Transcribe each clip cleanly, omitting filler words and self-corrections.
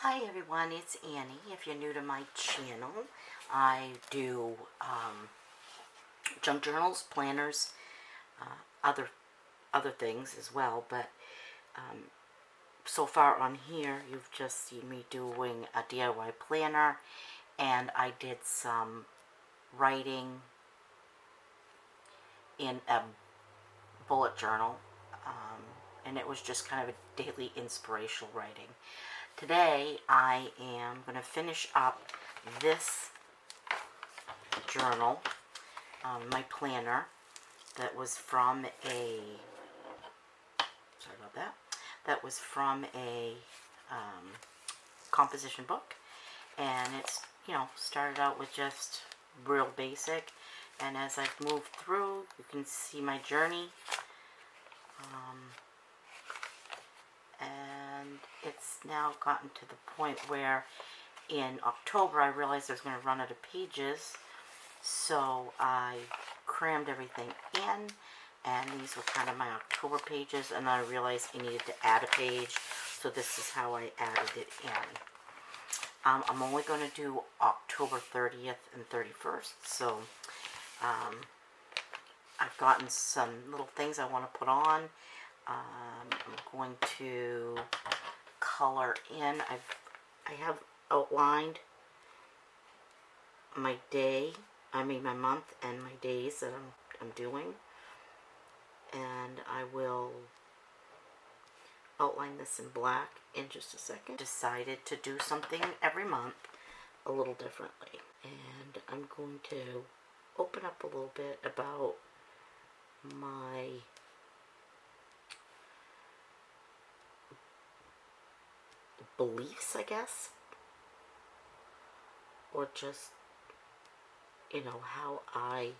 Hi everyone, it's Annie. If you're new to my channel, I do junk journals, planners, other things as well. But so far on here, you've just seen me doing a DIY planner, and I did some writing in a bullet journal, and it was just kind of a daily inspirational writing. Today I am going to finish up this journal, my planner, that was from a, that was from a composition book, and it's, started out with just real basic, and as I've moved through, you can see my journey. And it's now gotten to the point where in October I realized I was going to run out of pages, so I crammed everything in, and these were kind of my October pages, and I realized I needed to add a page, so this is how I added it in. I'm only going to do October 30th and 31st, so I've gotten some little things I want to put on. I'm going to color in. I have outlined my my month and my days that I'm doing, and I will outline this in black in just a second. Decided to do something every month a little differently, and I'm going to open up a little bit about my beliefs, I guess, or just, how I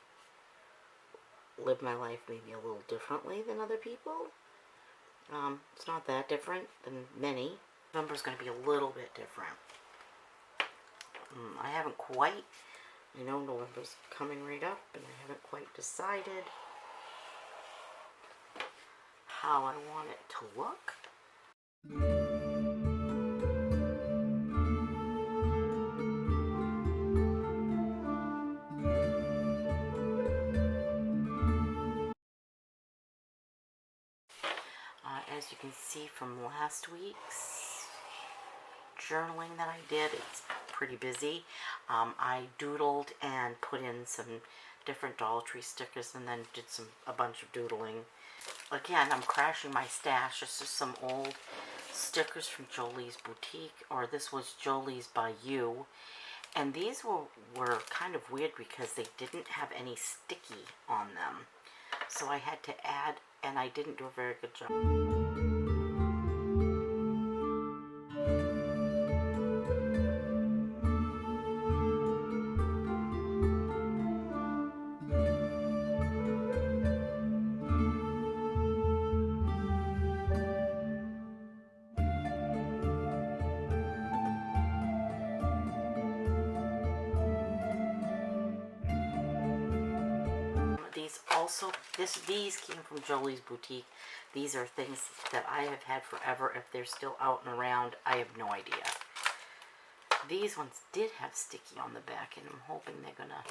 live my life maybe a little differently than other people. It's not that different than many. November's going to be a little bit different. I haven't quite, I know November's coming right up, and I haven't quite decided how I want it to look. As you can see from last week's journaling that I did, it's pretty busy. I doodled and put in some different Dollar Tree stickers, and then did a bunch of doodling. Again, I'm crashing my stash. This is some old stickers from Jolie's Boutique, or this was Jolie's by You. And these were kind of weird because they didn't have any sticky on them. So I had to add, and I didn't do a very good job. These came from Jolie's Boutique. These are things that I have had forever. If they're still out and around, I have no idea. These ones did have sticky on the back, and I'm hoping they're gonna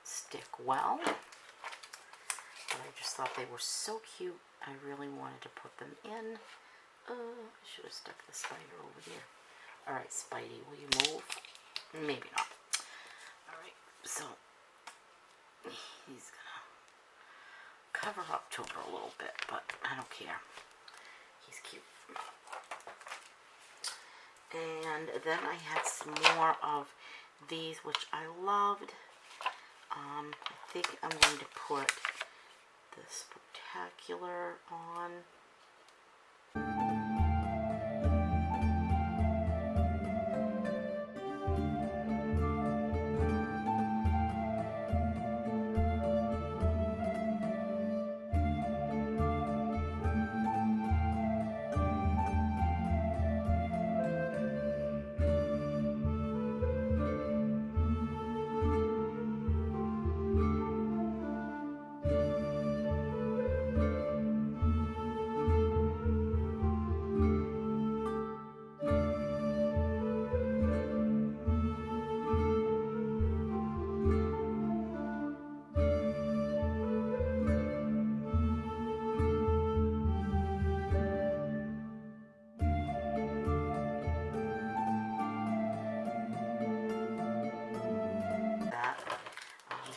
stick well. But I just thought they were so cute, I really wanted to put them in. I should have stuck the spider over there. Alright, Spidey, will you move? Maybe not. Alright, so he's gonna cover October a little bit, but I don't care. He's cute. And then I had some more of these, which I loved. I think I'm going to put the Spectacular on.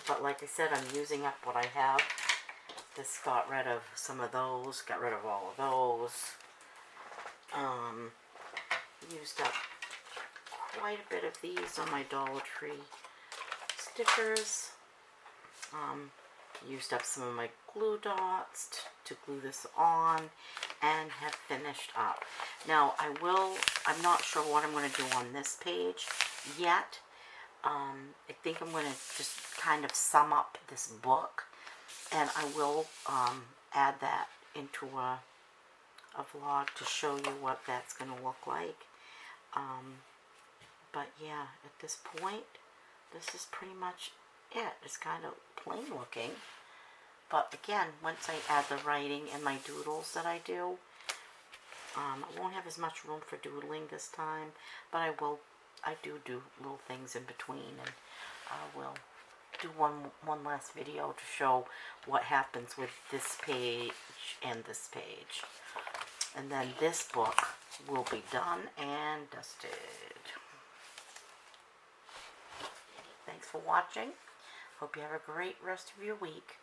But like I said, I'm using up what I have. This got rid of some of those, got rid of all of those. Used up quite a bit of these on my Dollar Tree stickers. Used up some of my glue dots to glue this on, and have finished up. Now I'm not sure what I'm going to do on this page yet. I think I'm going to just kind of sum up this book, and I will add that into a vlog to show you what that's going to look like. But yeah, at this point, this is pretty much it. It's kind of plain looking. But again, once I add the writing and my doodles that I do, I won't have as much room for doodling this time, but I do little things in between, and I will do one last video to show what happens with this page and this page. And then this book will be done and dusted. Thanks for watching. Hope you have a great rest of your week.